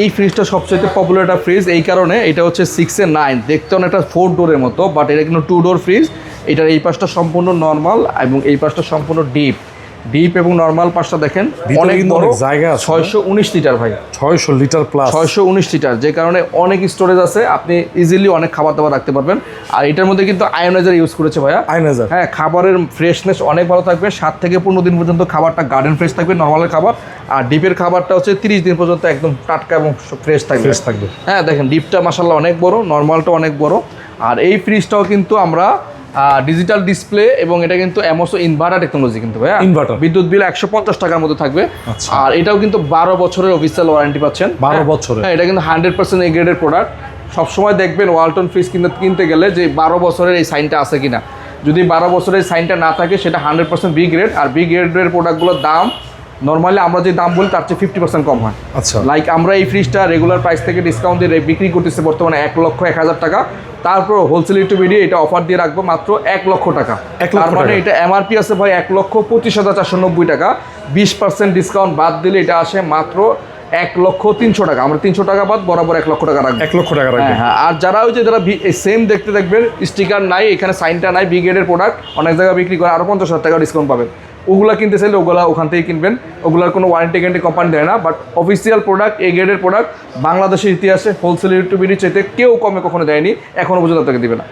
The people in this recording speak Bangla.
এই ফ্রিজটা সবচেয়ে পপুলার একটা ফ্রিজ, এই কারণে এটা হচ্ছে 6-9, দেখতে অনেকটা 4 ডোরের মতো, বাট এটা কিন্তু 2 ডোর ফ্রিজ। এটার এই পাশটা সম্পূর্ণ নর্মাল এবং এই পাশটা সম্পূর্ণ ডিপ এবং নর্মাল পাশটা দেখেন অনেক বড় জায়গা, 619 লিটার ভাই, 600 লিটার প্লাস, 619 লিটার, যে কারণে অনেক স্টোরেজ আছে, আপনি ইজিলি অনেক খাবার দাবার রাখতে পারবেন। আর এটার মধ্যে কিন্তু আয়োনাইজার ইউজ করেছে ভাইয়া, আয়োনাইজার, হ্যাঁ, খাবারের ফ্রেশনেস অনেক ভালো থাকবে, 7 থেকে 15 দিন পর্যন্ত খাবারটা গার্ডেন ফ্রেশ থাকবে নর্মালের খাবার, আর ডিপের খাবারটা হচ্ছে 30 দিন পর্যন্ত একদম টাটকা এবং ফ্রেশ থাকবে। হ্যাঁ দেখেন ডিপটা মাশাআল্লাহ অনেক বড়, নর্মালটা অনেক বড়। আর এই ফ্রিজটাও কিন্তু আমরা ডিজিটাল ডিসপ্লে এবং এটা কিন্তু অ্যামোসো ইনভার্টার টেকনোলজি কিন্তু ভাইয়া, ইনভার্টার, বিদ্যুৎ বিল 150 টাকার মতো থাকবে। আর এটাও কিন্তু 12 বছরের অফিসিয়াল ওয়ারেন্টি পাচ্ছেন, 12 বছরের। হ্যাঁ, এটা কিন্তু 100% এ গ্রেডের প্রোডাক্ট। সবসময় দেখবেন ওয়ালটন ফ্রিজ কিনতে গেলে যে 12 বছরের এই সাইনটা আছে কিনা, যদি 12 বছরের সাইনটা না থাকে সেটা 100% বি গ্রেড। আর বি গ্রেডের প্রোডাক্টগুলোর দাম নর্মালি আমরা যে দাম বলি তার চেয়ে 50% কম হয়। আচ্ছা, লাইক আমরা এই ফ্রিজটা রেগুলার প্রাইস থেকে ডিসকাউন্ট দিয়ে বিক্রি করতেছি বর্তমানে 1,01,000 টাকা, তারপর হোলসেল টু ভিডিও এটা অফার দিয়ে রাখবো মাত্র 1 লক্ষ টাকা। তার মানে এটা এমআরপি আছে ভাই 1,25,490 টাকা, 20% ডিসকাউন্ট বাদ দিলে এটা আসে মাত্র 1,03,000 টাকা। আমরা 300 টাকা বাদ বরাবর 1 লক্ষ টাকা রাখবো, 1 লক্ষ টাকা রাখবো। হ্যাঁ, আর যারা ওই যে যারা সেম দেখতে দেখবেন স্টিকার নাই, এখানে সাইনটা নাই, বি গ্রেডের প্রোডাক্ট অনেক জায়গায় বিক্রি করে, আরও 50,000 টাকা ডিসকাউন্ট পাবেন। ওগুলা কিনতে চাইলে ওগুলা ওখান থেকে কিনবেন, ওগুলার কোনো ওয়ারেন্টি গ্যারেন্টি কোম্পানি দেয় না, বাট অফিসিয়াল প্রোডাক্ট, এ গ্রেডের প্রোডাক্ট বাংলাদেশের ইতিহাসে হোলসেল টু ভিডিও চাইতে কেউ কমে কখনো দেয়নি, এখনও পর্যন্ত আপনাকে দিবে না।